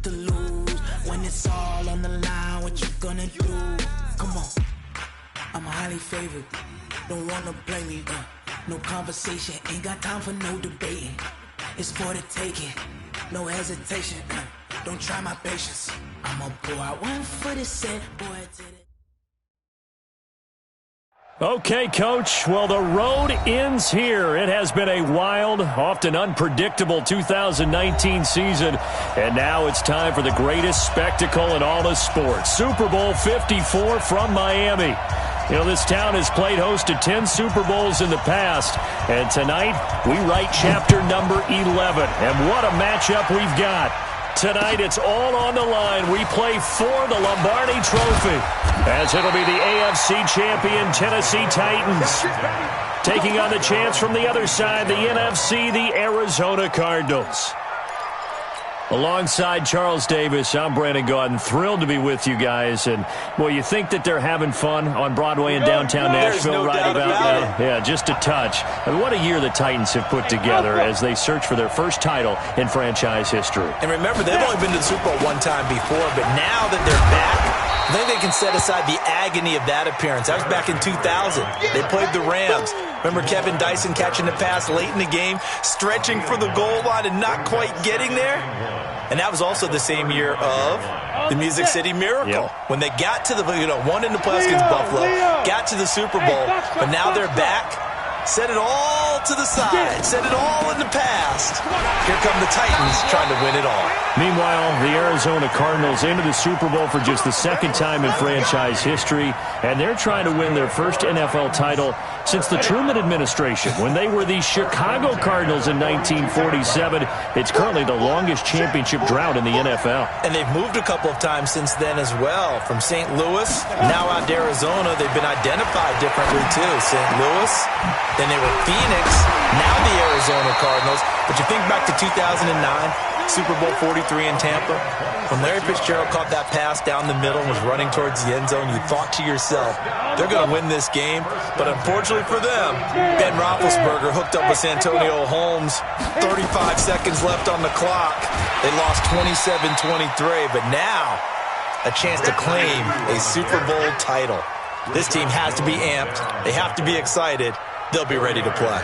to lose. When it's all on the line, what you gonna do? Come on, I'm highly favored. Don't wanna blame me, no conversation. Ain't got time for no debating. It's for the taking, no hesitation. Don't try my patience. I'ma pour out one for the set, boy, to the... Okay, Coach. Well, the road ends here. It has been a wild, often unpredictable 2019 season. And now it's time for the greatest spectacle in all of sports. Super Bowl 54 from Miami. You know, this town has played host to 10 Super Bowls in the past. And tonight, we write chapter number 11. And what a matchup we've got. Tonight, it's all on the line. We play for the Lombardi Trophy, as it'll be the AFC champion Tennessee Titans taking on the chance from the other side, the NFC, the Arizona Cardinals. Alongside Charles Davis, I'm Brandon Gaudin. Thrilled to be with you guys. And, boy, you think that they're having fun on Broadway in downtown Nashville right about now? Yeah, just a touch. And what a year the Titans have put together as they search for their first title in franchise history. And remember, they've only been to the Super Bowl one time before, but now that they're back, I think they can set aside the agony of that appearance. That was back in 2000. They played the Rams. Remember Kevin Dyson catching the pass late in the game, stretching for the goal line and not quite getting there? And that was also the same year of the Music City Miracle. Yep. When they got to the, won in the playoffs against Buffalo, got to the Super Bowl, but now they're back. Set it all to the side. Set it all in the past. Here come the Titans trying to win it all. Meanwhile, the Arizona Cardinals into the Super Bowl for just the second time in franchise history, and they're trying to win their first NFL title since the Truman administration, when they were the Chicago Cardinals in 1947. It's currently the longest championship drought in the NFL. And they've moved a couple of times since then as well. From St. Louis, now out to Arizona, they've been identified differently too. St. Louis, then they were Phoenix, now the Arizona Cardinals. But you think back to 2009, Super Bowl 43 in Tampa, when Larry Fitzgerald caught that pass down the middle and was running towards the end zone, you thought to yourself, they're going to win this game. But unfortunately for them, Ben Roethlisberger hooked up with Santonio Holmes, 35 seconds left on the clock. They lost 27-23, but now a chance to claim a Super Bowl title. This team has to be amped. They have to be excited. They'll be ready to play.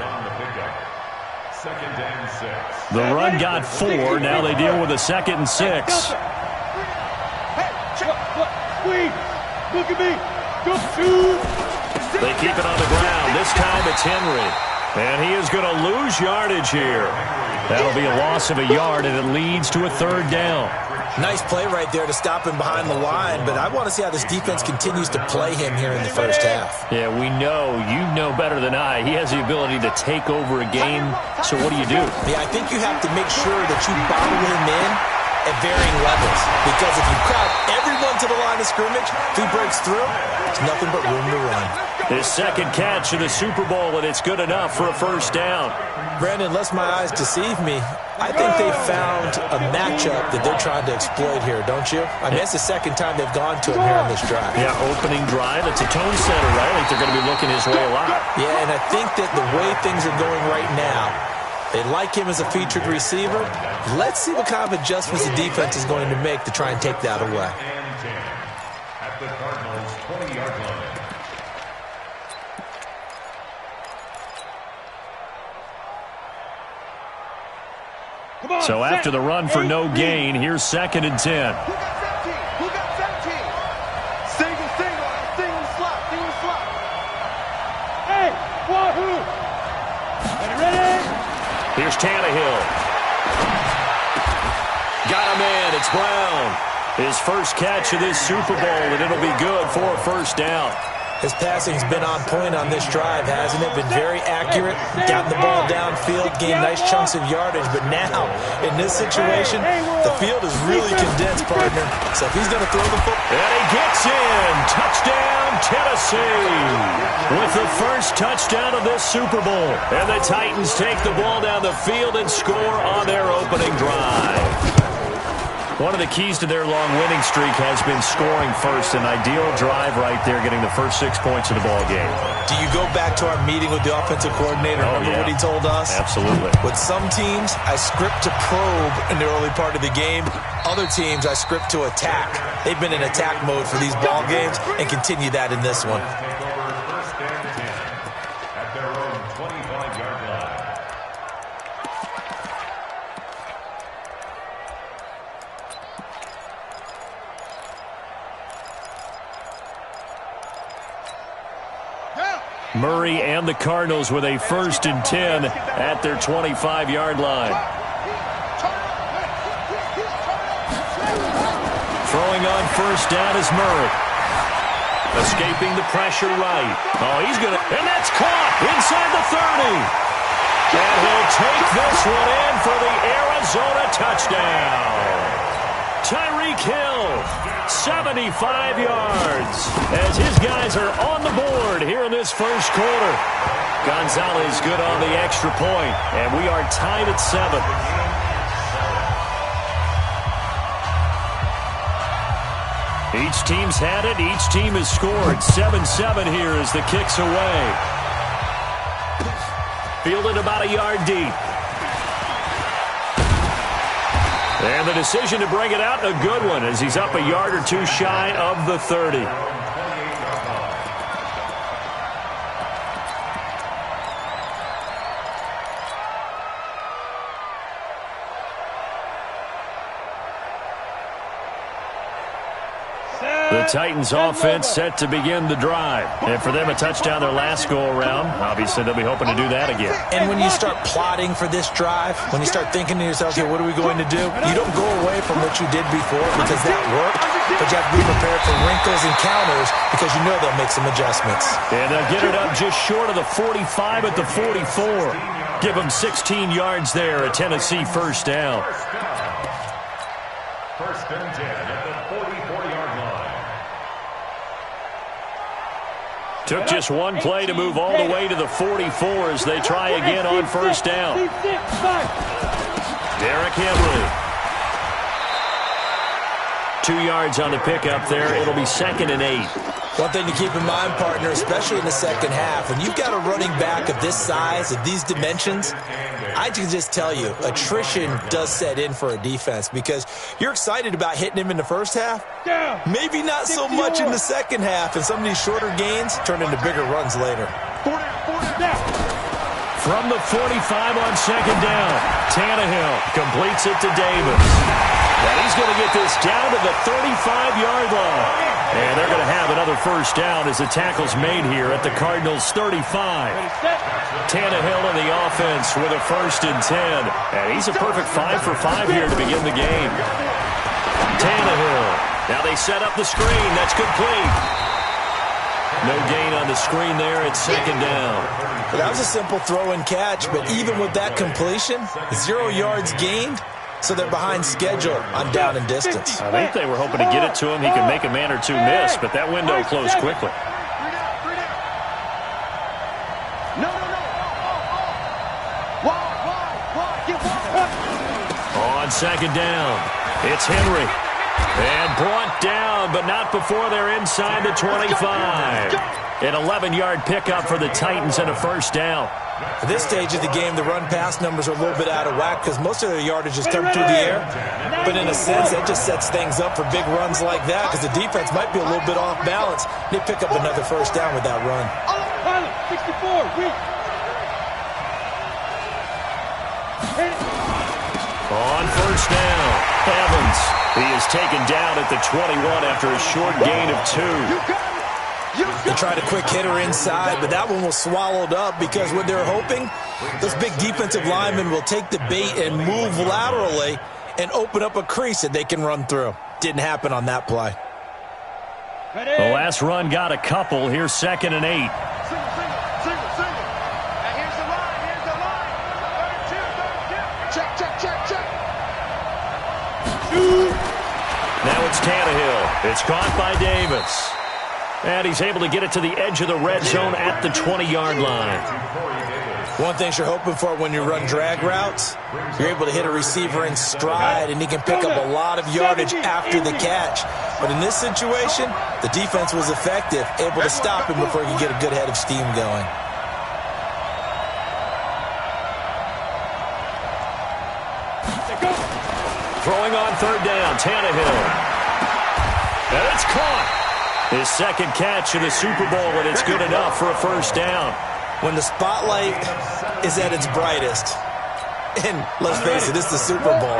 The run got 4. Now they deal with a 2nd and 6. Look at me. Go shoot. They keep it on the ground. This time it's Henry. And he is going to lose yardage here. That'll be a loss of a yard, and it leads to a 3rd down. Nice play right there to stop him behind the line, but I want to see how this defense continues to play him here in the first half. Yeah, we know. You know better than I. He has the ability to take over a game. So what do you do? Yeah, I think you have to make sure that you bottle him in at varying levels. Because if you crowd everyone to the line of scrimmage, if he breaks through, there's nothing but room to run. His 2nd catch in the Super Bowl, and it's good enough for a 1st down. Brandon, lest my eyes deceive me, I think they found a matchup that they're trying to exploit here, don't you? I mean, it's the 2nd time they've gone to him here on this drive. Yeah, opening drive. It's a tone setter, right? I think they're going to be looking his way a lot. Yeah, and I think that the way things are going right now, they like him as a featured receiver. Let's see what kind of adjustments the defense is going to make to try and take that away. At the Cardinals' 20-yard line. So after the run for no gain, here's 2nd and 10. Who got 17? Who got 17? Single, slot. Hey, wahoo! Ready? Here's Tannehill. Got him in. It's Brown. His first catch of this Super Bowl, and it'll be good for a 1st down. His passing's been on point on this drive, hasn't it? Been very accurate, gotten the ball downfield, gained nice chunks of yardage. But now, in this situation, the field is really condensed, partner. So if he's going to throw the football... And he gets in. Touchdown, Tennessee. With the first touchdown of this Super Bowl. And the Titans take the ball down the field and score on their opening drive. One of the keys to their long winning streak has been scoring first. An ideal drive right there, getting the first 6 points of the ball game. Do you go back to our meeting with the offensive coordinator? Remember what he told us? Absolutely. With some teams, I script to probe in the early part of the game. Other teams, I script to attack. They've been in attack mode for these ball games and continue that in this one. Murray and the Cardinals with a 1st and 10 at their 25-yard line. Throwing on 1st down is Murray. Escaping the pressure right. Oh, he's going to, and that's caught inside the 30. And he'll take this one in for the Arizona touchdown. Tyreek Hill, 75 yards, as his guys are on the board here in this first quarter. Gonzalez good on the extra point, and we are tied at 7. Each team's had it. Each team has scored. 7-7 here as the kick's away. Fielded about a yard deep. And the decision to bring it out, a good one, as he's up a yard or two shy of the 30. The Titans offense set to begin the drive. And for them, a touchdown their last go-around. Obviously, they'll be hoping to do that again. And when you start plotting for this drive, when you start thinking to yourself, okay, what are we going to do? You don't go away from what you did before because that worked. But you have to be prepared for wrinkles and counters because you know they'll make some adjustments. And they'll get it up just short of the 45 at the 44. Give them 16 yards there, a Tennessee 1st down. 1st and 10 at the 44-yard line. Took just one play to move all the way to the 44 as they try again on 1st down. Derrick Henry. 2 yards on the pickup there. It'll be 2nd and 8. One thing to keep in mind, partner, especially in the second half, when you've got a running back of this size, of these dimensions, I can just tell you, attrition does set in for a defense because you're excited about hitting him in the first half. Maybe not so much in the second half, and some of these shorter gains turn into bigger runs later. From the 45 on 2nd down, Tannehill completes it to Davis. And he's going to get this down to the 35-yard line. And they're going to have another 1st down as the tackle's made here at the Cardinals' 35. Tannehill in the offense with a 1st and 10. And he's a perfect 5 for 5 here to begin the game. Tannehill. Now they set up the screen. That's complete. No gain on the screen there. It's 2nd down. That was a simple throw and catch, but even with that completion, 0 yards gained. So they're behind schedule on down and distance. I think they were hoping to get it to him. He could make a man or two miss, but that window closed quickly. On 2nd down, it's Henry. And brought down, but not before they're inside the 25. An 11-yard pickup for the Titans and a 1st down. At this stage of the game, the run-pass numbers are a little bit out of whack because most of their yardage is coming through the air. But in a sense, that just sets things up for big runs like that because the defense might be a little bit off balance. They pick up another 1st down with that run. On 1st down, Evans. He is taken down at the 21 after a short gain of 2. They tried a quick hitter inside, but that one was swallowed up because what they're hoping, those big defensive linemen will take the bait and move laterally and open up a crease that they can run through. Didn't happen on that play. The last run got a couple. Here's 2nd and 8. Single. Now here's the line. 32. Check. Now it's Tannehill. It's caught by Davis. And he's able to get it to the edge of the red zone at the 20-yard line. One thing you're hoping for when you run drag routes, you're able to hit a receiver in stride, and he can pick up a lot of yardage after the catch. But in this situation, the defense was effective, able to stop him before he could get a good head of steam going. Throwing on third down, Tannehill. And it's caught. His second catch in the Super Bowl, and it's good enough for a first down. When the spotlight is at its brightest, and let's face it, it's the Super Bowl,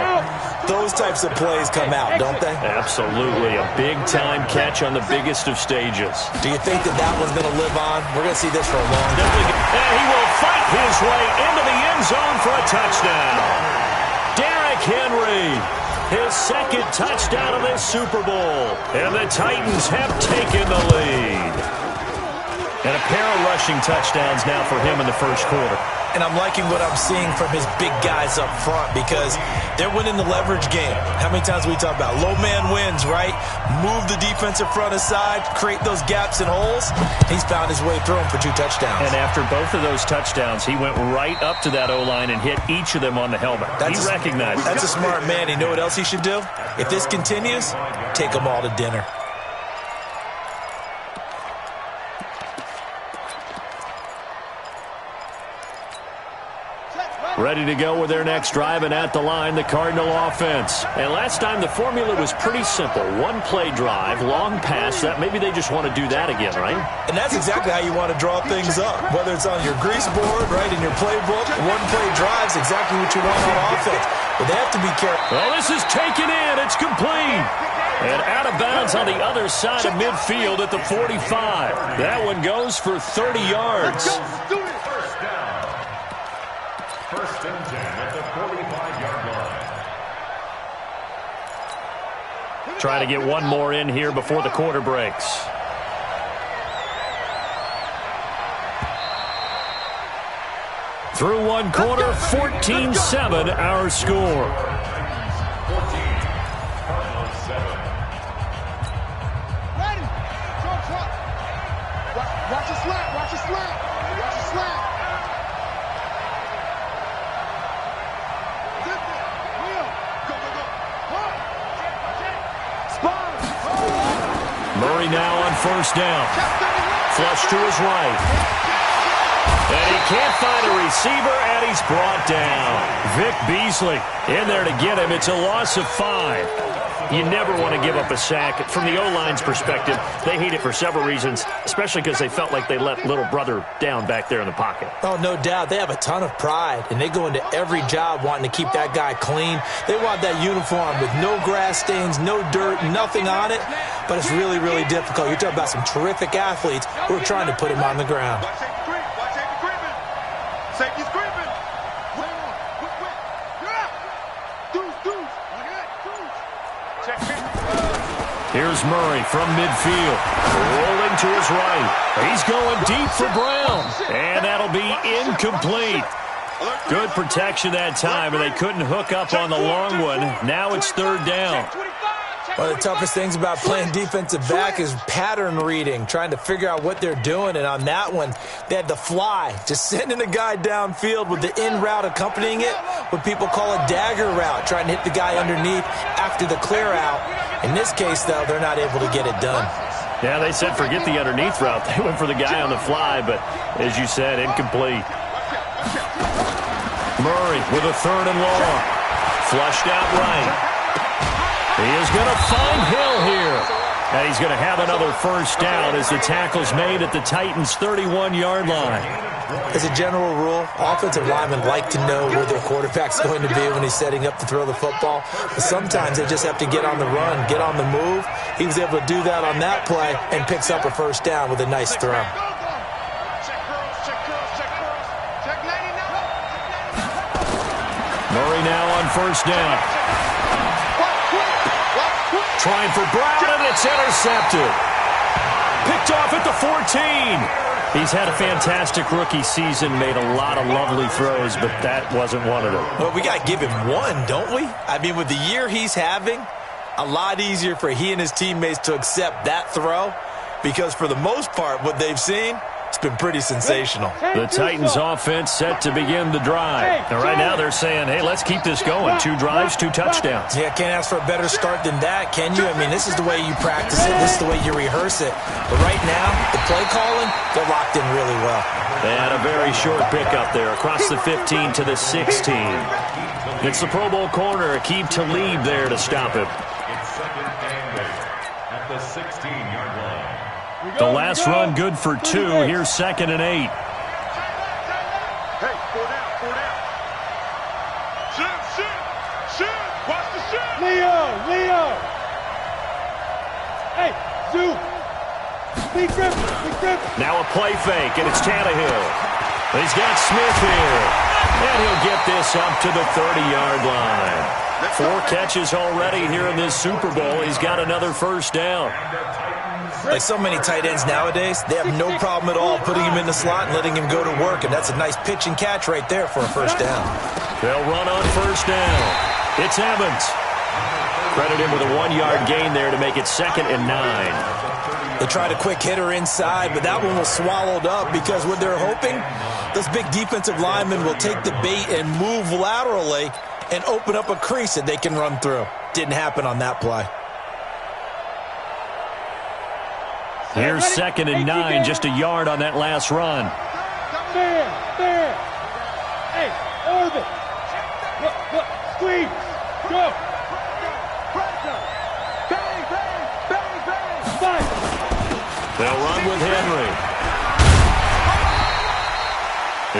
those types of plays come out, don't they? Absolutely. A big-time catch on the biggest of stages. Do you think that one's going to live on? We're going to see this for a long time. And he will fight his way into the end zone for a touchdown. Derrick Henry, his second touchdown of this Super Bowl. And the Titans have taken the lead. And a pair of rushing touchdowns now for him in the first quarter. And I'm liking what I'm seeing from his big guys up front because they're winning the leverage game. How many times we talk about low man wins, right? Move the defensive front aside, create those gaps and holes. He's found his way through them for 2 touchdowns. And after both of those touchdowns, he went right up to that O-line and hit each of them on the helmet. He recognized it. That's a smart man. You know what else he should do? If this continues, take them all to dinner. Ready to go with their next drive, and at the line, the Cardinal offense. And last time, the formula was pretty simple. One-play drive, long pass. That maybe they just want to do that again, right? And that's exactly how you want to draw things up. Whether it's on your grease board, right, in your playbook, one-play drive's exactly what you want on offense. But they have to be careful. Well, this is taken in. It's complete. And out of bounds on the other side of midfield at the 45. That one goes for 30 yards. First and 10 at the 45-yard line. Try to get one more in here before the quarter breaks. Through one quarter, 14-7 our score. 14, Cardinals 7. Ready. Truck. Watch the slap. Watch the slap. Watch the slap. Murray now on first down. Flush to his right. And he can't find a receiver, and he's brought down. Vic Beasley in there to get him. It's a loss of 5. You never want to give up a sack. From the O-line's perspective, they hate it for several reasons, especially because they felt like they let little brother down back there in the pocket. Oh, no doubt. They have a ton of pride, and they go into every job wanting to keep that guy clean. They want that uniform with no grass stains, no dirt, nothing on it. But it's really, really difficult. You're talking about some terrific athletes who are trying to put him on the ground. Watch safety creeping. Safety's creeping. Quick. You're out. Deuce. Look at that. Deuce. Check. Here's Murray from midfield. Rolling to his right. He's going deep for Brown. And that'll be incomplete. Good protection that time, and they couldn't hook up on the long one. Now it's third down. One of the toughest things about playing defensive back is pattern reading, trying to figure out what they're doing. And on that one, they had the fly, just sending a guy downfield with the in route accompanying it, what people call a dagger route, trying to hit the guy underneath after the clear out. In this case, though, they're not able to get it done. Yeah, they said forget the underneath route. They went for the guy on the fly, but as you said, incomplete. Murray with a third and long. Flushed out right. He is going to find Hill here. And he's going to have another first down as the tackle's made at the Titans' 31-yard line. As a general rule, offensive linemen like to know where their quarterback's going to be when he's setting up to throw the football. But sometimes they just have to get on the run, get on the move. He was able to do that on that play and picks up a first down with a nice throw. Murray now on first down. Trying for Brown, and it's intercepted. Picked off at the 14. He's had a fantastic rookie season, made a lot of lovely throws, but that wasn't one of them. Well, we got to give him one, don't we? I mean, with the year he's having, a lot easier for he and his teammates to accept that throw because for the most part, what they've seen, It's been pretty sensational. The Titans offense set to begin the drive. And right now they're saying, hey, let's keep this going. 2 drives, 2 touchdowns. Yeah, can't ask for a better start than that, can you? I mean, this is the way you practice it. This is the way you rehearse it. But right now, the play calling, they're locked in really well. They had a very short pickup there across the 15 to the 16. It's the Pro Bowl corner, Aqib Talib there to stop him. It's second and 8 at the 16-yard line. The last run good for 2. Here's second and 8. Hey, 4 down, 4 down. Shit. Watch the shit. Leo. Hey, Zoo. Big grip. Now a play fake, and it's Tannehill. He's got Smith here. And he'll get this up to the 30-yard line. 4 catches already here in this Super Bowl. He's got another first down. Like so many tight ends nowadays, they have no problem at all putting him in the slot and letting him go to work. And that's a nice pitch and catch right there for a first down. They'll run on first down. It's Evans. Credit him with a 1-yard gain there to make it second and 9. They tried a quick hitter inside, but that one was swallowed up because what they're hoping, those big defensive linemen will take the bait and move laterally and open up a crease that they can run through. Didn't happen on that play. Here's second and 9, just a yard on that last run. There. Hey, orbit. Look, squeeze. Go. Bang. They'll run with Henry.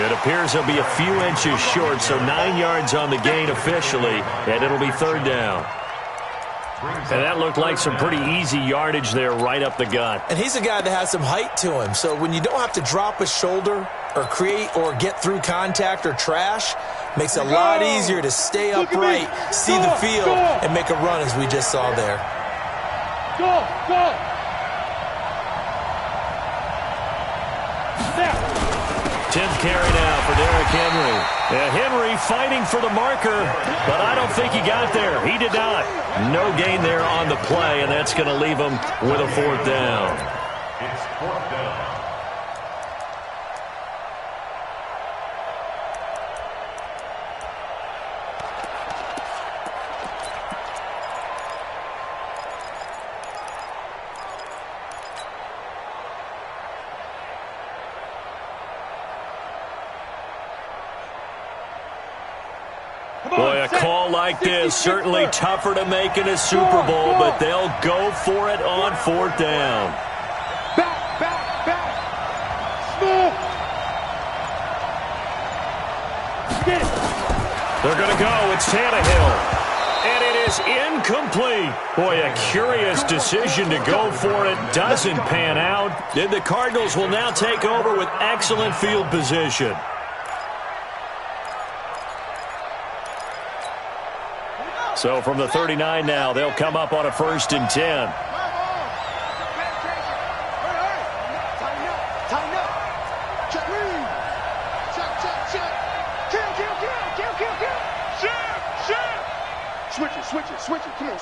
It appears he'll be a few inches short, so 9 yards on the gain officially, and it'll be third down. And that looked like some pretty easy yardage there right up the gut. And he's a guy that has some height to him, so when you don't have to drop a shoulder or create or get through contact or trash, makes it a lot easier to stay upright, see the field, and make a run as we just saw there. Go. 10th carry now for Derrick Henry. Henry fighting for the marker, but I don't think he got there. He did not. No gain there on the play, and that's going to leave him with a 4th down. It's 4th down. Boy, a call like this, certainly tougher to make in a Super Bowl, but they'll go for it on 4th down. Back. Smooth. Get it. They're going to go. It's Tannehill. And it is incomplete. Boy, a curious decision to go for it. Doesn't pan out. And the Cardinals will now take over with excellent field position. So from the 39 now, they'll come up on a 1st and 10. Switch it. Come on,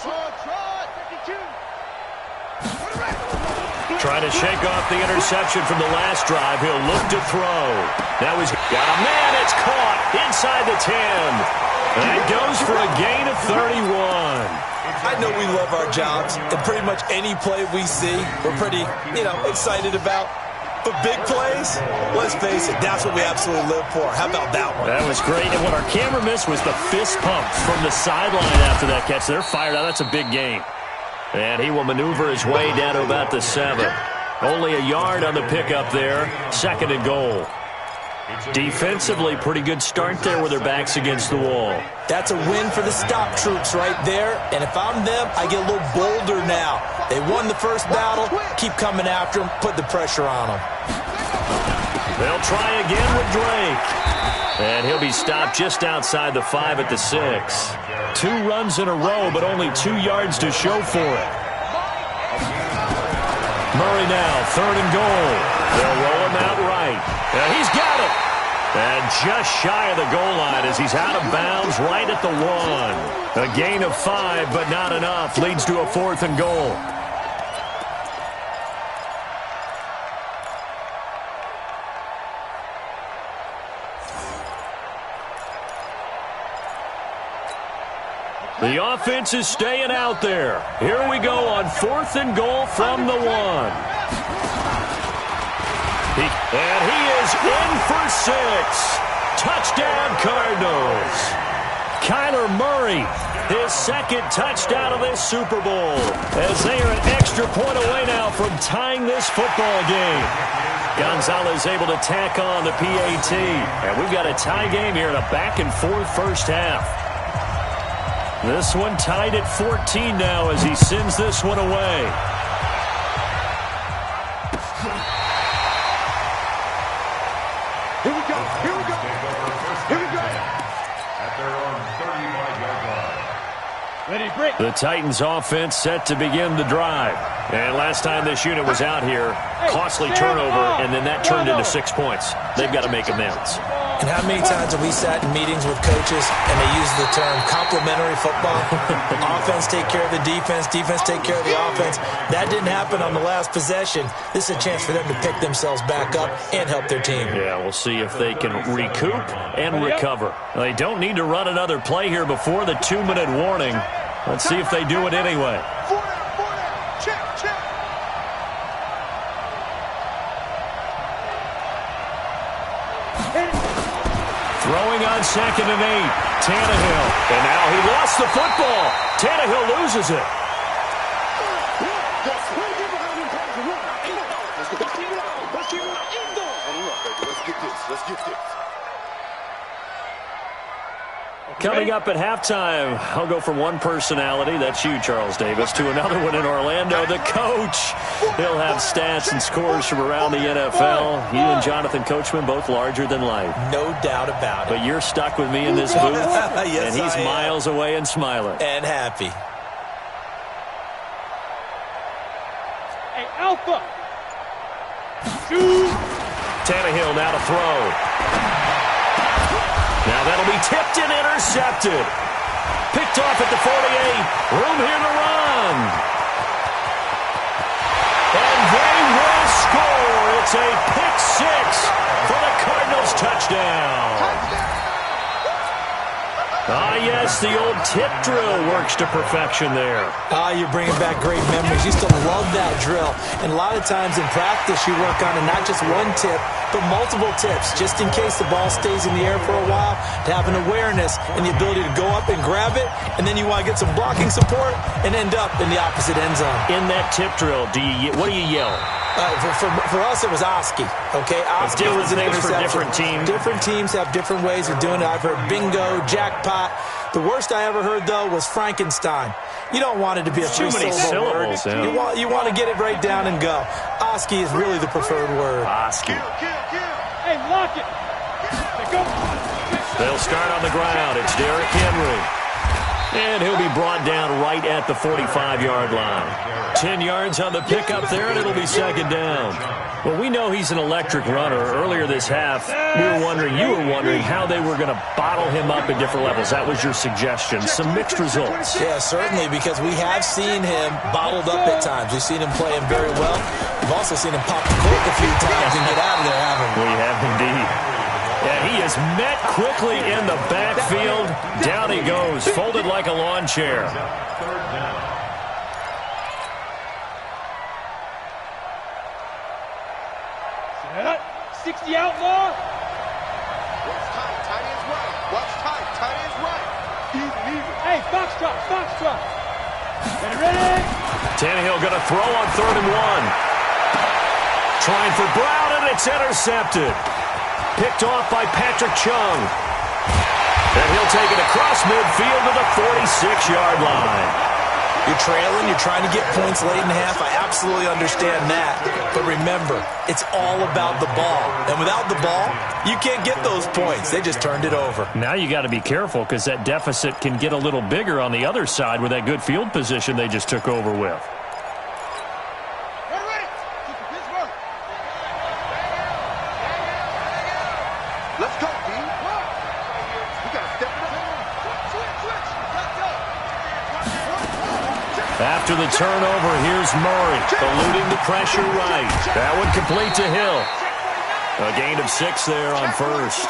Trying to shake off the interception from the last drive. He'll look to throw. Now he's got a man. It's caught inside the 10. And it goes for a gain of 31. I know we love our jobs, and pretty much any play we see, we're pretty, excited about. But big plays, let's face it, that's what we absolutely live for. How about that one? That was great. And what our camera missed was the fist pumps from the sideline after that catch. They're fired out. That's a big gain. And he will maneuver his way down to about the 7. Only a yard on the pickup there. 2nd and goal. Defensively, pretty good start there with their backs against the wall. That's a win for the stop troops right there. And if I'm them, I get a little bolder now. They won the first battle. Keep coming after them. Put the pressure on them. They'll try again with Drake. And he'll be stopped just outside the 5 at the 6. 2 runs in a row, but only 2 yards to show for it. Murray now, 3rd and goal. They'll roll him out right. And he's got it. And just shy of the goal line as he's out of bounds right at the 1. A gain of 5, but not enough. Leads to a 4th and goal. The offense is staying out there. Here we go on 4th and goal from the 1. And he is in for 6. Touchdown, Cardinals. Kyler Murray, his 2nd touchdown of this Super Bowl, as they are an extra point away now from tying this football game. Gonzalez able to tack on the PAT. And we've got a tie game here in a back-and-forth first half. This one tied at 14 now as he sends this one away. Here we go. Here we go. Here we go. At their own 35-yard line. Ready, break. The Titans offense set to begin the drive. And last time this unit was out here, costly turnover, and then that turned into 6 points. They've got to make amends. And how many times have we sat in meetings with coaches and they use the term complementary football? Offense take care of the defense, defense take care of the offense. That didn't happen on the last possession. This is a chance for them to pick themselves back up and help their team. Yeah, we'll see if they can recoup and recover. They don't need to run another play here before the 2-minute warning. Let's see if they do it anyway. Check, check. Throwing on 2nd and 8. Tannehill. And now he lost the football. Tannehill loses it. Let's get this. Coming up at halftime, I'll go from one personality, that's you, Charles Davis, to another one in Orlando, the coach. He'll have stats and scores from around the NFL. You and Jonathan Coachman, both larger than life. No doubt about it. But you're stuck with me in this booth, Yes, and he's I am. miles away and smiling. And happy. Hey, Alpha. Shoot. Tannehill now to throw. Now that'll be tipped and intercepted. Picked off at the 48. Room here to run. And they will score. It's a pick 6 for the Cardinals touchdown. Ah, yes, the old tip drill works to perfection there. Ah, you're bringing back great memories. Used to love that drill. And a lot of times in practice, you work on it, not just one tip, but multiple tips, just in case the ball stays in the air for a while, to have an awareness and the ability to go up and grab it, and then you want to get some blocking support and end up in the opposite end zone. In that tip drill, what do you yell? For us, it was Oski. Okay, Oski was an things for interception. different teams. Different teams have different ways of doing it. I've heard bingo, jackpot. The worst I ever heard, though, was Frankenstein. You don't want it to be a Too many three-syllable word. syllables, yeah. You want to get it right down and go. Oski is really the preferred word. Oski. Kill. Hey, lock it. Hey, go. They'll start on the ground. It's Derrick Henry. And he'll be brought down right at the 45-yard line. 10 yards on the pickup there, and it'll be 2nd down. Well, we know he's an electric runner. Earlier this half, you were wondering how they were going to bottle him up at different levels. That was your suggestion. Some mixed results. Yeah, certainly, because we have seen him bottled up at times. We've seen him playing very well. We've also seen him pop the cork a few times and get out of there, haven't we? We have indeed. And he is met quickly in the backfield. Down he goes, folded like a lawn chair. Set up. 60 outlaw. Watch tight. Tight ends right. Watch tight. Tight ends right. Easy. Hey, Foxtrot. Ready. Tannehill going to throw on 3rd and 1. Trying for Brown, and it's intercepted. Picked off by Patrick Chung. And he'll take it across midfield to the 46-yard line. You're trailing, you're trying to get points late in half. I absolutely understand that. But remember, it's all about the ball. And without the ball, you can't get those points. They just turned it over. Now you got to be careful because that deficit can get a little bigger on the other side with that good field position they just took over with. Ready. Pittsburgh. Let's go, D. We got to step it up. Switch. After the turnover, here's Murray, eluding the pressure right. That one complete to Hill. A gain of 6 there on first.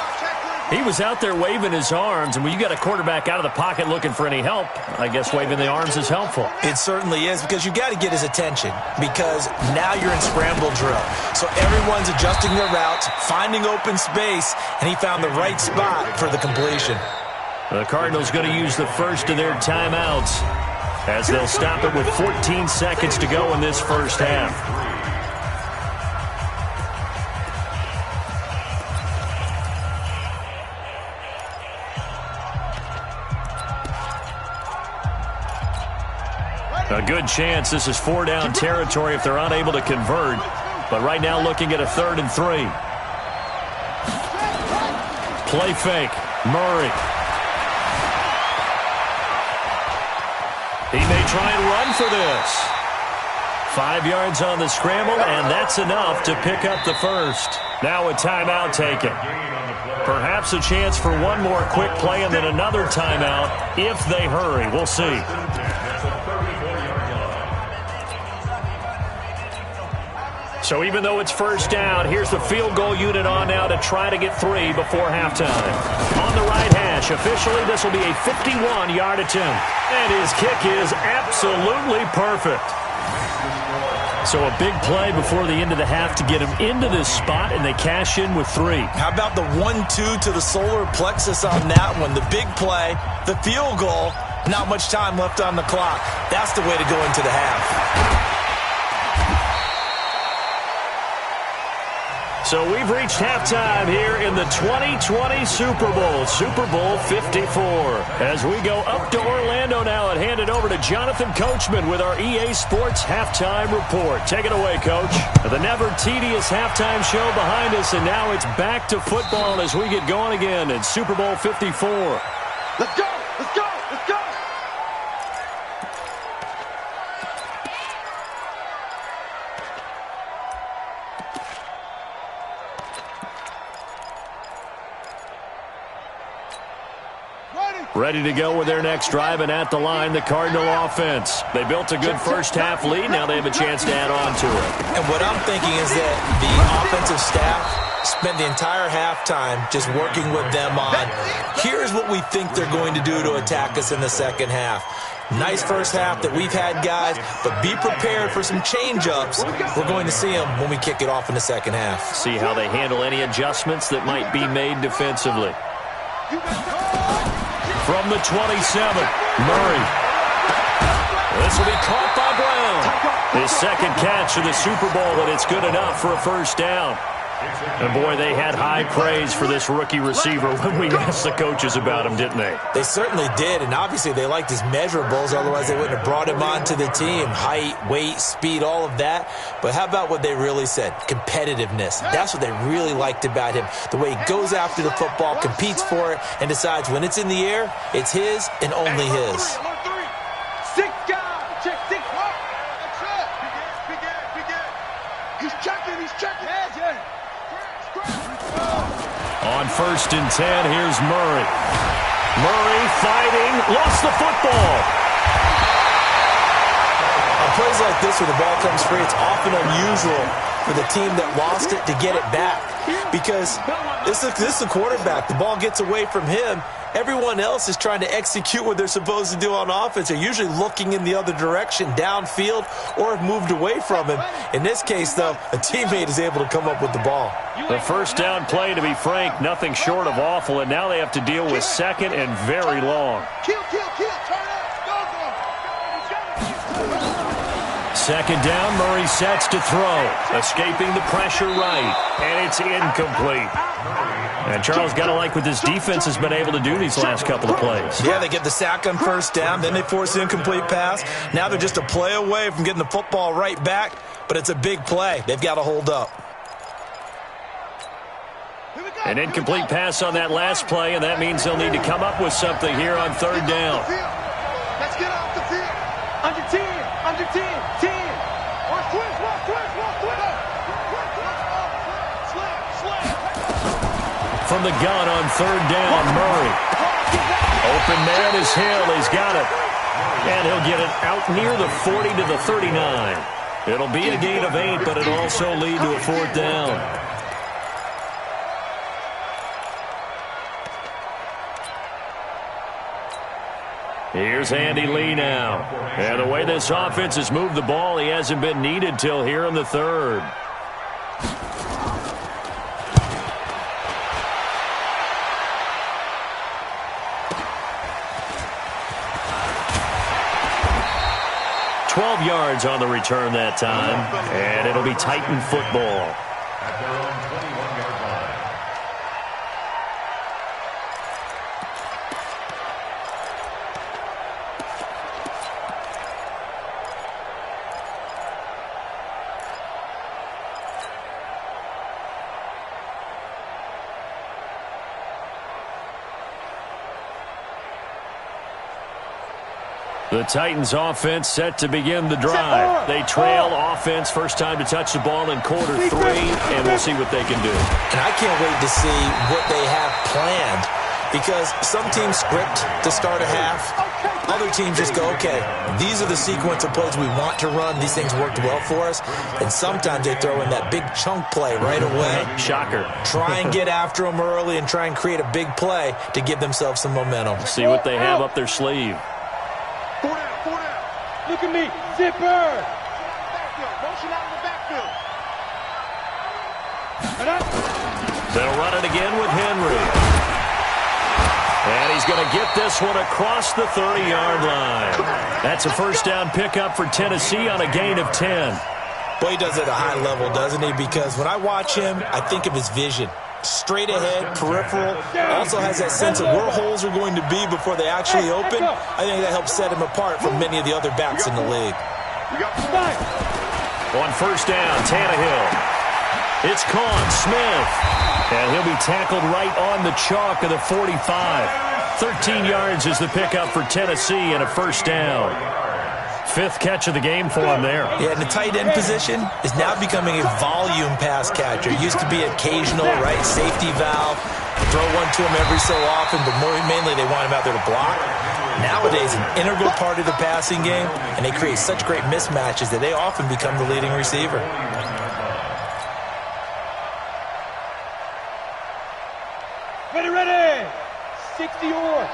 He was out there waving his arms, and when you got a quarterback out of the pocket looking for any help, I guess waving the arms is helpful. It certainly is, because you got to get his attention, because now you're in scramble drill. So everyone's adjusting their routes, finding open space, and he found the right spot for the completion. The Cardinals going to use the first of their timeouts as they'll stop it with 14 seconds to go in this first half. A good chance this is 4-down territory if they're unable to convert. But right now looking at a 3rd and 3. Play fake. Murray. He may try and run for this. 5 yards on the scramble, and that's enough to pick up the first. Now a timeout taken. Perhaps a chance for one more quick play and then another timeout if they hurry. We'll see. So even though it's first down, here's the field goal unit on now to try to get 3 before halftime. On the right hash, officially this will be a 51-yard attempt. And his kick is absolutely perfect. So a big play before the end of the half to get him into this spot, and they cash in with 3. How about the 1-2 to the solar plexus on that one? The big play, the field goal, not much time left on the clock. That's the way to go into the half. So we've reached halftime here in the 2020 Super Bowl, Super Bowl 54. As we go up to Orlando now and hand it over to Jonathan Coachman with our EA Sports Halftime Report. Take it away, Coach. The never tedious halftime show behind us, and now it's back to football as we get going again in Super Bowl 54. Let's go! Let's go! Let's go! Ready to go with their next drive, and at the line, the Cardinal offense. They built a good first-half lead. Now they have a chance to add on to it. And what I'm thinking is that the offensive staff spent the entire halftime just working with them on, here's what we think they're going to do to attack us in the second half. Nice first half that we've had, guys, but be prepared for some change-ups. We're going to see them when we kick it off in the second half. See how they handle any adjustments that might be made defensively. From the 27, Murray. This will be caught by Brown. His second catch of the Super Bowl, and it's good enough for a first down. And, boy, they had high praise for this rookie receiver when we asked the coaches about him, didn't they? They certainly did, and obviously they liked his measurables. Otherwise, they wouldn't have brought him onto the team. Height, weight, speed, all of that. But how about what they really said? Competitiveness. That's what they really liked about him. The way he goes after the football, competes for it, and decides when it's in the air, it's his and only his. 6 guys. Check 6. That's it. Big Ed. He's checking. Yeah. On 1st and 10, here's Murray. Murray fighting, lost the football. On plays like this where the ball comes free, it's often unusual for the team that lost it to get it back, because this is the quarterback. The ball gets away from him. Everyone else is trying to execute what they're supposed to do on offense. They're usually looking in the other direction, downfield, or have moved away from him. In this case, though, a teammate is able to come up with the ball. The first down play, to be frank, nothing short of awful, and now they have to deal with second and very long. Kill. Turn up. Go. Second down, Murray sets to throw. Escaping the pressure right, and it's incomplete. And Charles, got to like what this defense has been able to do these last couple of plays. Yeah, they get the sack on first down, then they force the incomplete pass. Now they're just a play away from getting the football right back, but it's a big play. They've got to hold up. An incomplete pass on that last play, and that means they'll need to come up with something here on third down. Let's get off the field. Under 10. 10. Watch twist. From the gun on third down, Murray. Open man is Hill. He's got it. And he'll get it out near the 40 to the 39. It'll be a gain of 8, but it'll also lead to a fourth down. Here's Andy Lee now. And the way this offense has moved the ball, he hasn't been needed till here in the third. Yards on the return that time, and it'll be Titan football. At their own 21-yard line. The Titans offense set to begin the drive. They trail offense first time to touch the ball in quarter 3, and we'll see what they can do. And I can't wait to see what they have planned, because some teams script to start a half. Other teams just go, okay, these are the sequence of plays we want to run. These things worked well for us. And sometimes they throw in that big chunk play right away. Shocker. Try and get after them early and try and create a big play to give themselves some momentum. See what they have up their sleeve. Look at me, zipper! Motion out in the backfield. They'll run it again with Henry. And he's going to get this one across the 30-yard line. That's a first down pickup for Tennessee on a gain of 10. Boy, he does it at a high level, doesn't he? Because when I watch him, I think of his vision. Straight ahead, peripheral, also has that sense of where holes are going to be before they actually open. I think that helps set him apart from many of the other backs in the league. On first down, Tannehill. It's Smith. And he'll be tackled right on the chalk of the 45. 13 yards is the pickup for Tennessee and a first down. 5th catch of the game for him there. Yeah, and the tight end position is now becoming a volume pass catcher. It used to be occasional, right, safety valve, throw one to him every so often, but mainly they want him out there to block. Nowadays, an integral part of the passing game, and they create such great mismatches that they often become the leading receiver. Ready! 60 or.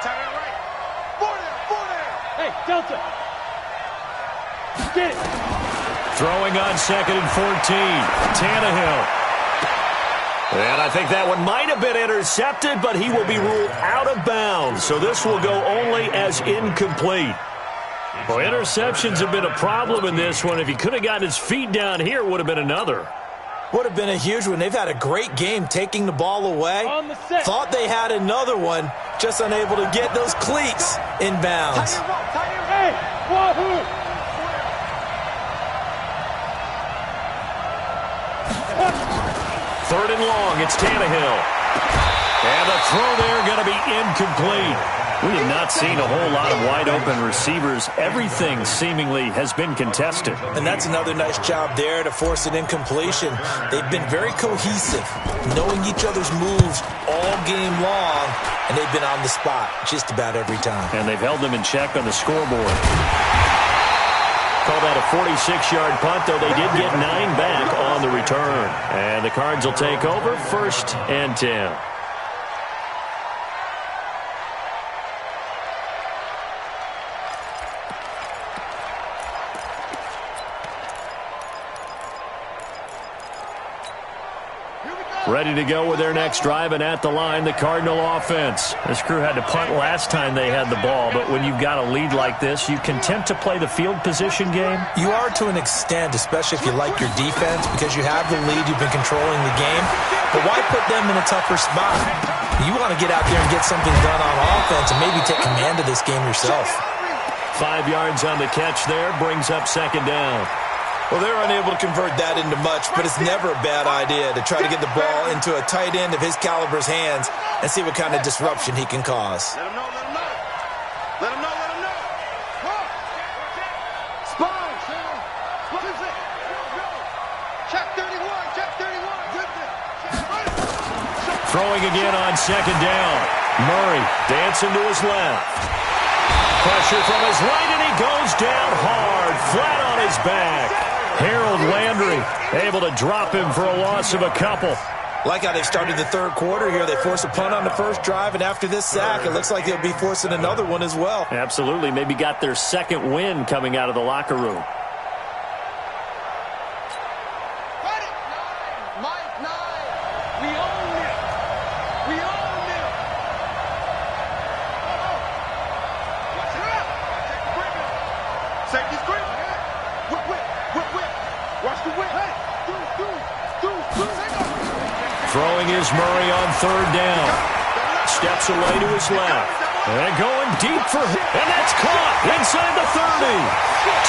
Tight end right. 4 down. Hey, Delta. Get it. Throwing on 2nd and 14. Tannehill. And I think that one might have been intercepted, but he will be ruled out of bounds. So this will go only as incomplete. Well, interceptions have been a problem in this one. If he could have gotten his feet down here, it would have been another. Would have been a huge one. They've had a great game taking the ball away. Thought they had another one, just unable to get those cleats in bounds. Hey, wahoo! 3rd and long, it's Tannehill. And the throw there going to be incomplete. We have not seen a whole lot of wide-open receivers. Everything seemingly has been contested. And that's another nice job there to force an incompletion. They've been very cohesive, knowing each other's moves all game long, and they've been on the spot just about every time. And they've held them in check on the scoreboard. Call that a 46-yard punt, though they did get 9 back on the return. And the Cards will take over 1st and 10. Ready to go with their next drive, and at the line, the Cardinal offense. This crew had to punt last time they had the ball, but when you've got a lead like this, you content to play the field position game? You are to an extent, especially if you like your defense, because you have the lead, you've been controlling the game. But why put them in a tougher spot? You want to get out there and get something done on offense and maybe take command of this game yourself. 5 yards on the catch there, brings up 2nd down. Well, they're unable to convert that into much, but it's never a bad idea to try to get the ball into a tight end of his caliber's hands and see what kind of disruption he can cause. Let him know. Let him know. Spine, Sam. What is it? Check 31. Throwing again on 2nd down. Murray dancing to his left. Pressure from his right, and he goes down hard, flat on his back. Harold Landry able to drop him for a loss of a couple. Like how they started the third quarter here. They forced a punt on the first drive, and after this sack, it looks like they'll be forcing another one as well. Absolutely. Maybe got their second win coming out of the locker room. Safety screen. Whip. Watch the whip. Hey, do. Throwing is Murray on third down. Steps away to his left. And going deep for him. And that's caught inside the 30.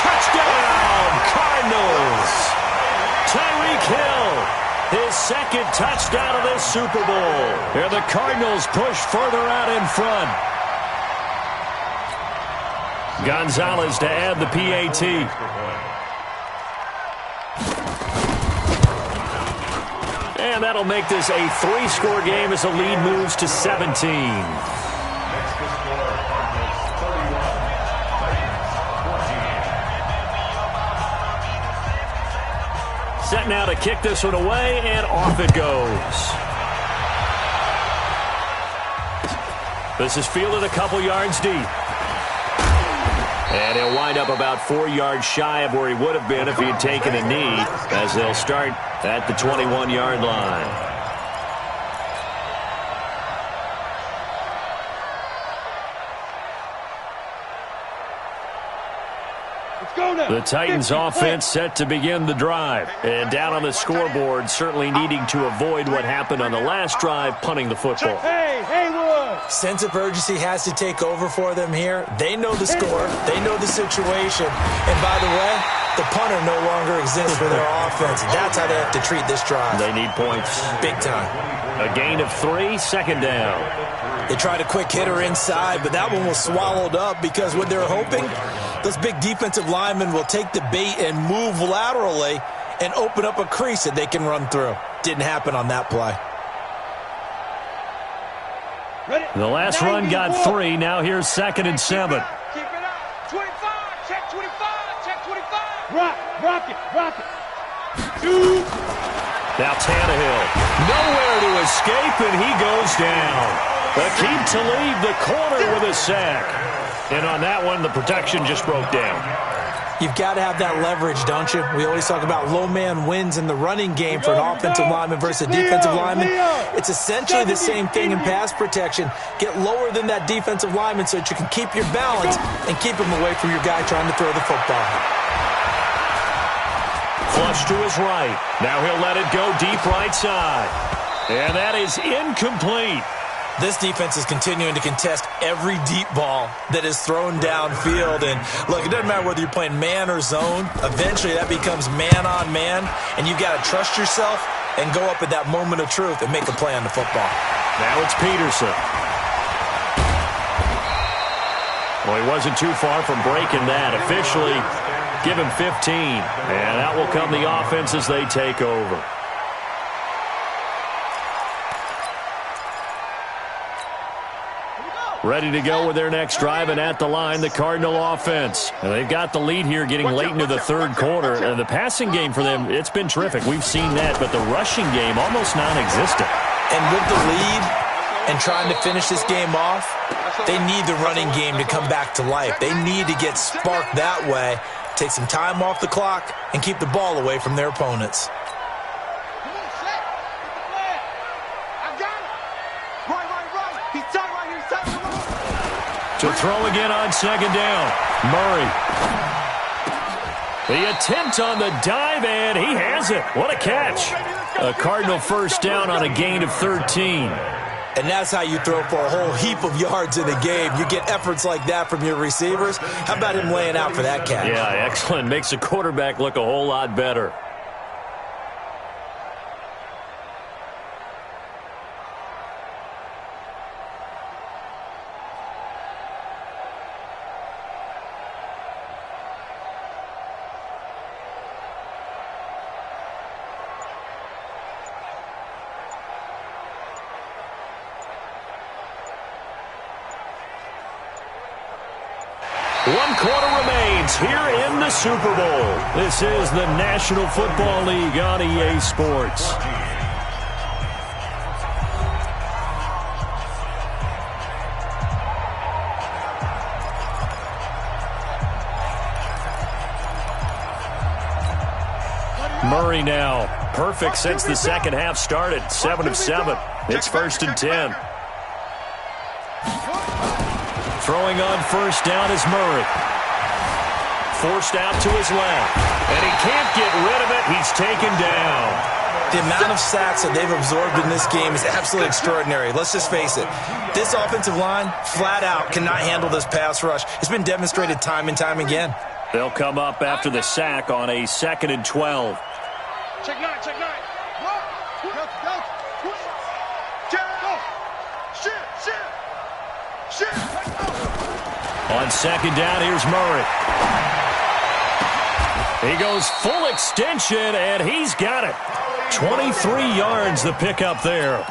Touchdown, Cardinals. Tyreek Hill, his second touchdown of this Super Bowl. And the Cardinals push further out in front. Gonzalez to add the PAT. And that'll make this a 3-score game as the lead moves to 17. Next to score, Cardinals 31, Titans 14. Set now to kick this one away, and off it goes. This is fielded a couple yards deep. And he'll wind up about 4 yards shy of where he would have been if he had taken a knee, as they'll start at the 21-yard line. The Titans offense set to begin the drive. And down on the scoreboard, certainly needing to avoid what happened on the last drive, punting the football. Hey, Haywood! Sense of urgency has to take over for them here. They know the score. They know the situation. And by the way, the punter no longer exists for their offense. That's how they have to treat this drive. They need points. Big time. A gain of 3, second down. They tried a quick hitter inside, but that one was swallowed up because what they're hoping, those big defensive linemen will take the bait and move laterally and open up a crease that they can run through. Didn't happen on that play. The last run got 3. Now here's 2nd and 7. Keep it up. 25. Check 25. Check 25. Rock it. 2. Now Tannehill, nowhere to escape, and he goes down. Akeem Talib, the corner, with a sack. And on that one, the protection just broke down. You've got to have that leverage, don't you? We always talk about low man wins in the running game for an offensive lineman versus a defensive lineman. It's essentially the same thing in pass protection. Get lower than that defensive lineman so that you can keep your balance and keep him away from your guy trying to throw the football. Flush to his right. Now he'll let it go deep right side. And that is incomplete. This defense is continuing to contest every deep ball that is thrown downfield. And, look, it doesn't matter whether you're playing man or zone. Eventually, that becomes man on man. And you've got to trust yourself and go up at that moment of truth and make a play on the football. Now it's Peterson. Well, he wasn't too far from breaking that. Officially, give him 15. And out will come the offense as they take over. Ready to go with their next drive, and at the line, the Cardinal offense. And they've got the lead here getting late into the third quarter. And the passing game for them, it's been terrific. We've seen that, but the rushing game almost non-existent. And with the lead and trying to finish this game off, they need the running game to come back to life. They need to get sparked that way, take some time off the clock, and keep the ball away from their opponents. To throw again on second down. Murray. The attempt on the dive, and he has it. What a catch. A Cardinal first down on a gain of 13. And that's how you throw for a whole heap of yards in a game. You get efforts like that from your receivers. How about him laying out for that catch? Yeah, excellent. Makes the quarterback look a whole lot better. One quarter remains here in the Super Bowl. This is the National Football League on EA Sports. Murray now. Perfect since the second half started. 7 of 7. It's 1st and 10. Throwing on first down is Murray. Forced out to his left. And he can't get rid of it. He's taken down. The amount of sacks that they've absorbed in this game is absolutely extraordinary. Let's just face it. This offensive line, flat out, cannot handle this pass rush. It's been demonstrated time and time again. They'll come up after the sack on a 2nd and 12. Check 9, check 9. On 2nd down, here's Murray. He goes full extension, and he's got it. 23 yards the pickup there.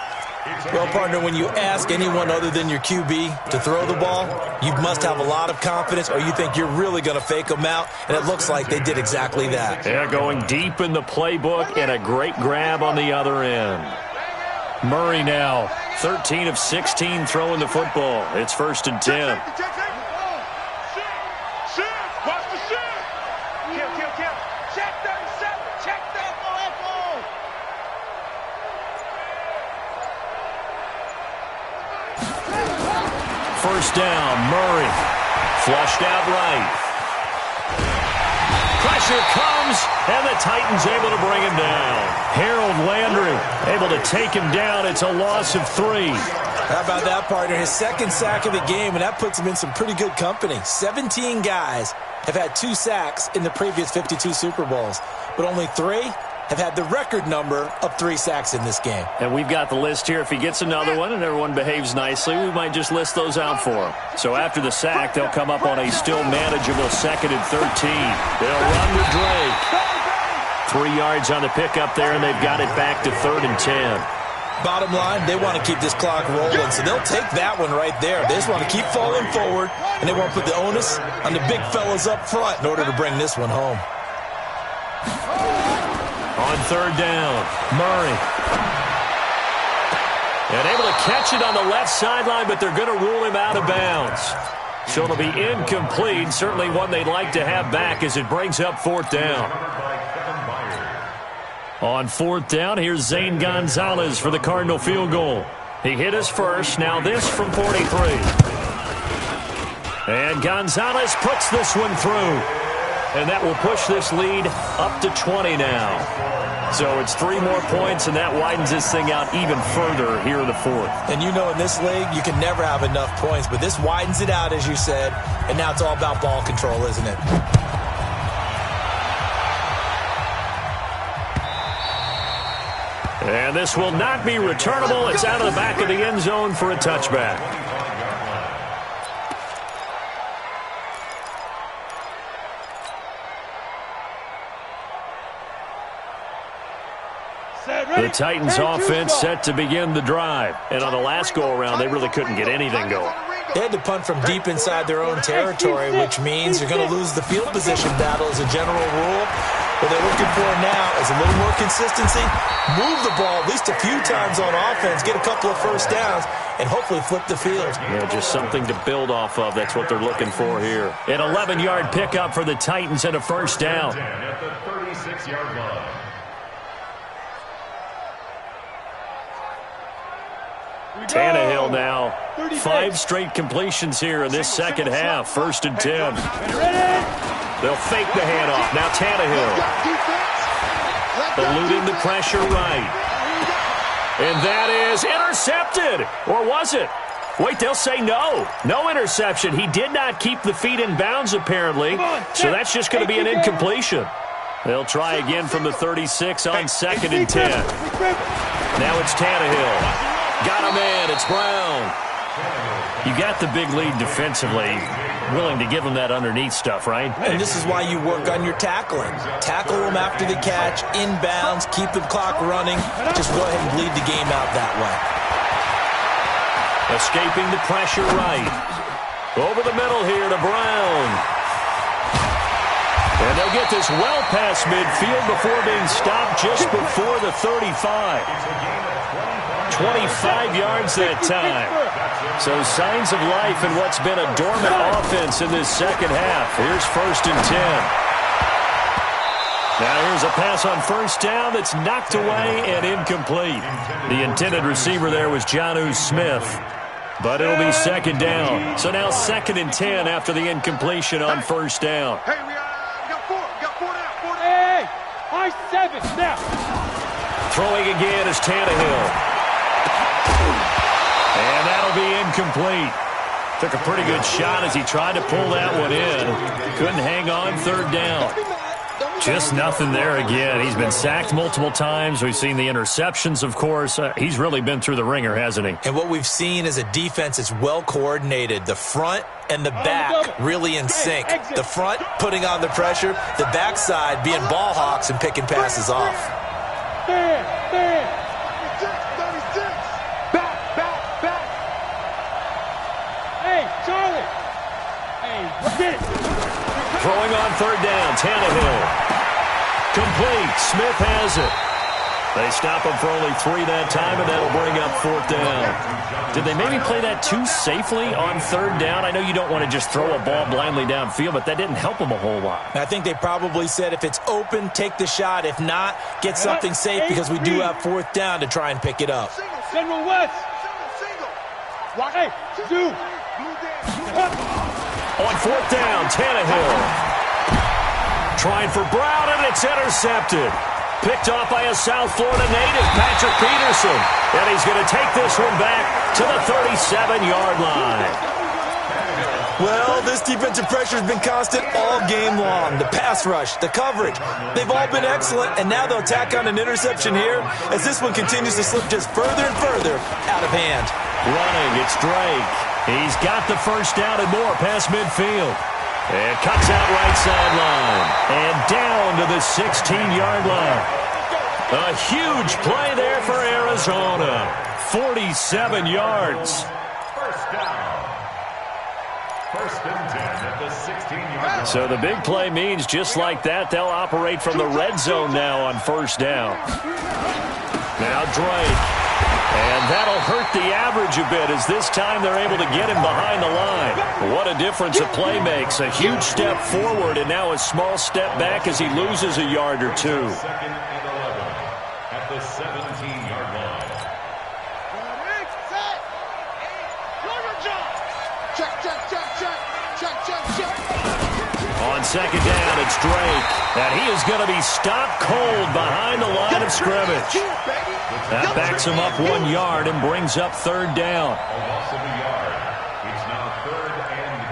Well, partner, when you ask anyone other than your QB to throw the ball, you must have a lot of confidence or you think you're really going to fake them out, and it looks like they did exactly that. Yeah, going deep in the playbook and a great grab on the other end. Murray now, 13 of 16 throwing the football. It's 1st and 10. First down, Murray. Flushed out right. Pressure comes, and the Titans able to bring him down. Harold Landry able to take him down. It's a loss of 3. How about that, partner? His 2nd sack of the game, and that puts him in some pretty good company. 17 guys have had 2 sacks in the previous 52 Super Bowls, but only 3 have had the record number of 3 sacks in this game. And we've got the list here. If he gets another one and everyone behaves nicely, we might just list those out for him. So after the sack, they'll come up on a still manageable 2nd and 13. They'll run with Drake. 3 yards on the pickup there, and they've got it back to 3rd and 10. Bottom line, they want to keep this clock rolling, so they'll take that one right there. They just want to keep falling forward, and they want to put the onus on the big fellas up front in order to bring this one home. On 3rd down, Murray. And able to catch it on the left sideline, but they're going to rule him out of bounds. So it'll be incomplete. Certainly one they'd like to have back as it brings up 4th down. On 4th down, here's Zane Gonzalez for the Cardinal field goal. He hit his first, now this from 43. And Gonzalez puts this one through. And that will push this lead up to 20 now. So it's 3 more points, and that widens this thing out even further here in the 4th. And you know in this league, you can never have enough points, but this widens it out, as you said, and now it's all about ball control, isn't it? And this will not be returnable. It's out of the back of the end zone for a touchback. The Titans offense set to begin the drive. And on the last go-around, they really couldn't get anything going. They had to punt from deep inside their own territory, which means you're going to lose the field position battle as a general rule. What they're looking for now is a little more consistency, move the ball at least a few times on offense, get a couple of first downs, and hopefully flip the field. Yeah, just something to build off of. That's what they're looking for here. An 11-yard pickup for the Titans and a first down. At the 36-yard line. Tannehill now. 5 straight completions here in this second half. 1st and 10. They'll fake the handoff. Now Tannehill. Eluding the pressure right. And that is intercepted. Or was it? Wait, they'll say no. No interception. He did not keep the feet in bounds, apparently. So that's just going to be an incompletion. They'll try again from the 36 on 2nd and 10. Now it's Tannehill. Got a man. It's Brown. You got the big lead defensively. Willing to give them that underneath stuff, right? And this is why you work on your tackling. Tackle them after the catch, inbounds, keep the clock running. Just go ahead and bleed the game out that way. Escaping the pressure right. Over the middle here to Brown. And they'll get this well past midfield before being stopped just before the 35. 25 yards that time. So signs of life in what's been a dormant offense in this second half. Here's 1st and 10. Now here's a pass on first down that's knocked away and incomplete. The intended receiver there was Jonnu Smith. But it'll be second down. So now 2nd and 10 after the incompletion on first down. Hey, we got four. We got four down. Four down. Hey, high 7 now. Throwing again is Tannehill. And that'll be incomplete. Took a pretty good shot as he tried to pull that one in. Couldn't hang on, third down. Just nothing there again. He's been sacked multiple times. We've seen the interceptions, of course. He's really been through the ringer, hasn't he? And what we've seen is a defense that's well coordinated. The front and the back really in sync. The front putting on the pressure. The backside being ball hawks and picking passes off. Stand. 36. Back. Hey, Charlie. Hey, get it. Throwing on third down, Tannehill. Complete. Smith has it. They stop him for only 3 that time, and that'll bring up 4th down. Did they maybe play that too safely on third down? I know you don't want to just throw a ball blindly downfield, but that didn't help them a whole lot. I think they probably said if it's open, take the shot. If not, get something safe because we do have 4th down to try and pick it up. General West. Single. Hey, do. On 4th down, Tannehill. Trying for Brown, and it's intercepted. Picked off by a South Florida native, Patrick Peterson. And he's going to take this one back to the 37-yard line. Well, this defensive pressure has been constant all game long. The pass rush, the coverage, they've all been excellent, and now they'll tack on an interception here as this one continues to slip just further and further out of hand. Running, it's Drake. He's got the first down and more past midfield. And cuts out right sideline. And down to the 16-yard line. A huge play there for Arizona. 47 yards. First down. 1st and 10 at the 16-yard line. So the big play means just like that, they'll operate from the red zone now on first down. Now Drake. And that'll hurt the average a bit as this time they're able to get him behind the line. What a difference a play makes. A huge step forward and now a small step back as he loses a yard or two. 2nd and 11 at the 17-yard line. Check. On second down, it's Drake. And he is going to be stopped cold behind the line of scrimmage. That backs him up 1 yard and brings up third down. A loss of a yard. It's now 3rd and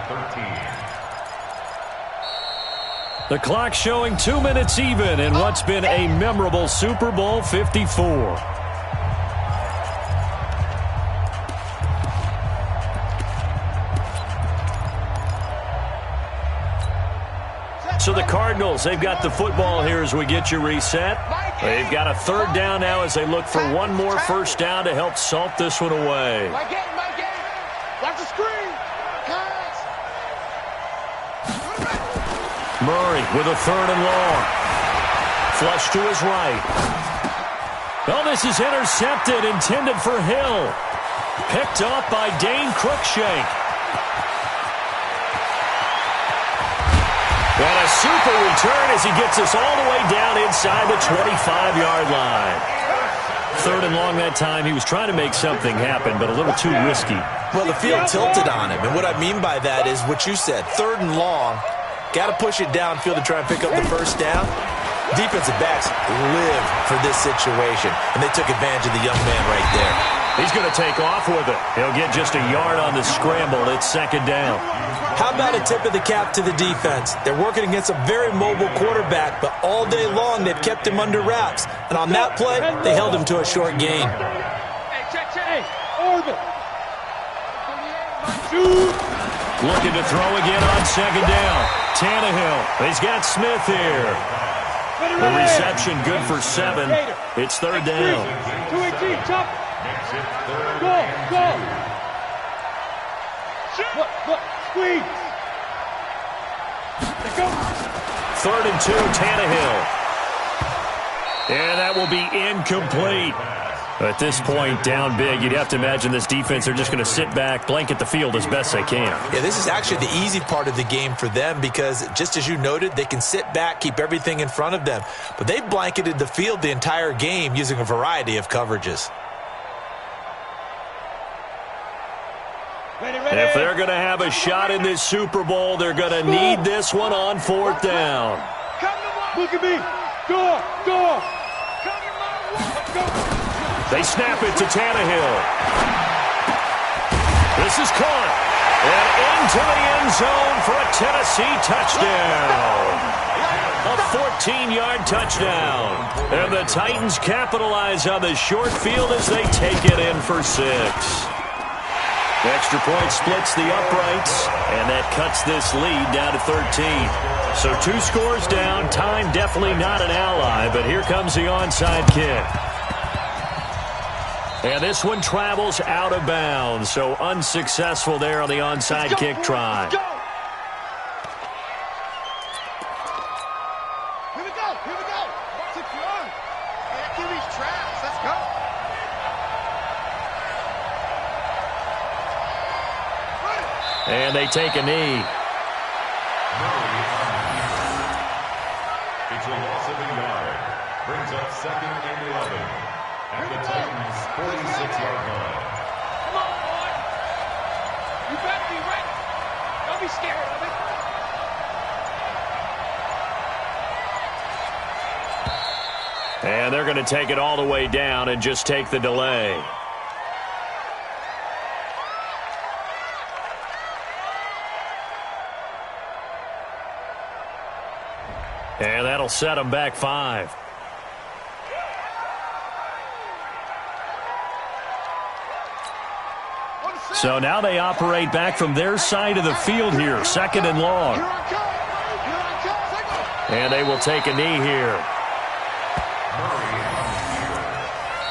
13. The clock showing 2 minutes even in what's been a memorable Super Bowl 54. So the Cardinals, they've got the football here as we get you reset. They've got a third down now as they look for one more first down to help salt this one away. My game. Watch the screen. Murray with a 3rd and long. Flush to his right. Oh, this is intercepted, intended for Hill. Picked up by Dane Cruikshank. And a super return as he gets us all the way down inside the 25-yard line. 3rd and long that time. He was trying to make something happen, but a little too risky. Well, the field tilted on him, and what I mean by that is what you said, 3rd and long. Got to push it downfield to try and pick up the first down. Defensive backs live for this situation, and they took advantage of the young man right there. He's going to take off with it. He'll get just a yard on the scramble. It's second down. How about a tip of the cap to the defense? They're working against a very mobile quarterback, but all day long they've kept him under wraps. And on that play, they held him to a short gain. Hey, check. Orbit. Looking to throw again on second down. Tannehill. He's got Smith here. The reception good for 7. It's third down. 2-18, chop. Makes it 3rd Go. and 2. Look, squeeze. Let's go. 3rd and 2, Tannehill. And that will be incomplete. At this point, down big, you'd have to imagine this defense, they're just going to sit back, blanket the field as best they can. Yeah, this is actually the easy part of the game for them because, just as you noted, they can sit back, keep everything in front of them. But they've blanketed the field the entire game using a variety of coverages. If they're going to have a shot in this Super Bowl, they're going to need this one on 4th down. Look at me. Go. They snap it to Tannehill. This is caught. And into the end zone for a Tennessee touchdown. A 14-yard touchdown. And the Titans capitalize on the short field as they take it in for 6. The extra point splits the uprights, and that cuts this lead down to 13. So 2 scores down. Time definitely not an ally, but here comes the onside kick. And this one travels out of bounds, so unsuccessful there on the onside kick try. Here we go. Secure. Can't give these traps. Let's go. And they take a knee. It's a loss of a yard. Brings up 2nd and 11. At the Titans' 46-yard line. Come on, boy. You better be ready. Don't be scared of it. And they're going to take it all the way down and just take the delay. And that'll set them back 5. So now they operate back from their side of the field here, 2nd and long. And they will take a knee here.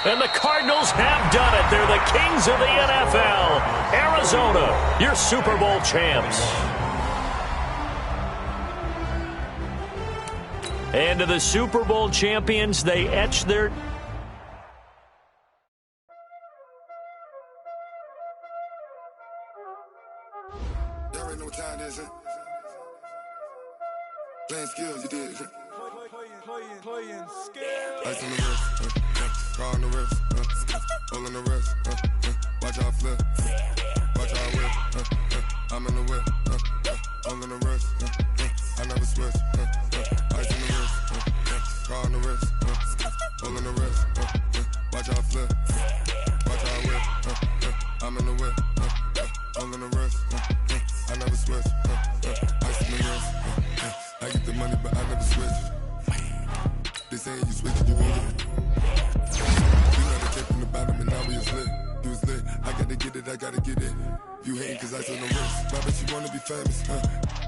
And the Cardinals have done it. They're the kings of the NFL. Arizona, your Super Bowl champs. And to the Super Bowl champions, they etch their... Playing skills, you did. Playing skills. Ice on the wrist, car on the wrist, hole in the wrist, watch out flip, watch out whip, I'm in the whip, hole in the wrist, I never switch, ice on the wrist, car on the wrist, hole in the wrist, watch out flip, watch out whip, I'm in the whip, hole in the wrist, I never switch, ice on the wrist, I get the money but I never switch. They saying you switch, you won't get it. You know the tip from the bottom and now we was lit. You was lit, I gotta get it, I gotta get it. You hating cause I told no wrist. Why bet you wanna be famous,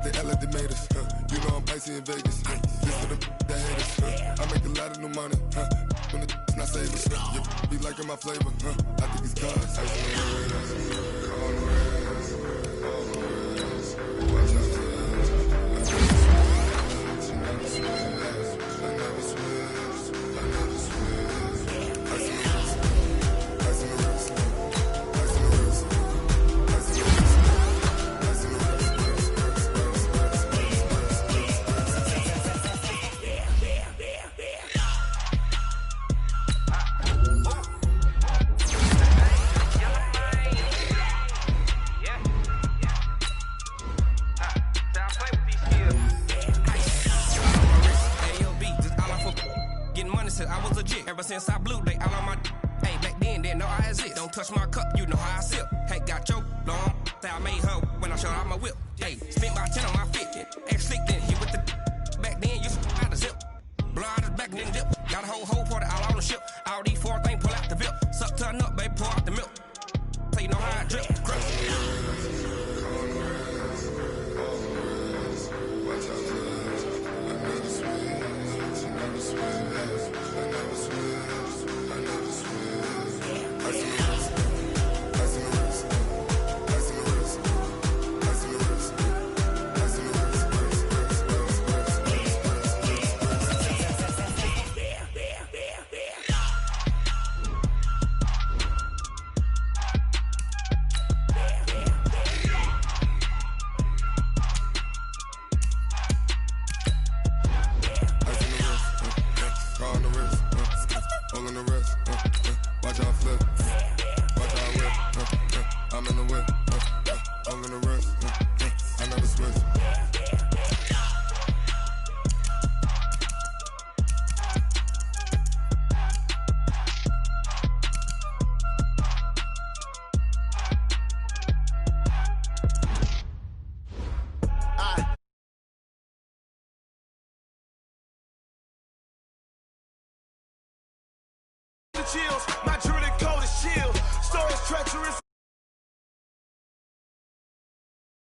They act like they made us, You know I'm icy in Vegas, This for the that hate us, I make a lot of new money, When the not savers, You be liking my flavor, I think it's cause ice on the wrist, on the wrist, on the wrist. Watch out, since I blew, they all on my hey, back then, didn't know I exist. Don't touch my cup, you know how I sip. Hey, got your long, I made her when I showed out my whip. Hey, spent about 10 on my fit. Ex slick, then hit with the back then, you out the zip. Blow out his back, then dip. Got a whole party all on the ship. All these 4 things, pull out the VIP. Suck, turn up, baby, pour out the milk. So you know how I drip. Crush. chills. My jewelry coat is chill. Storage treacherous.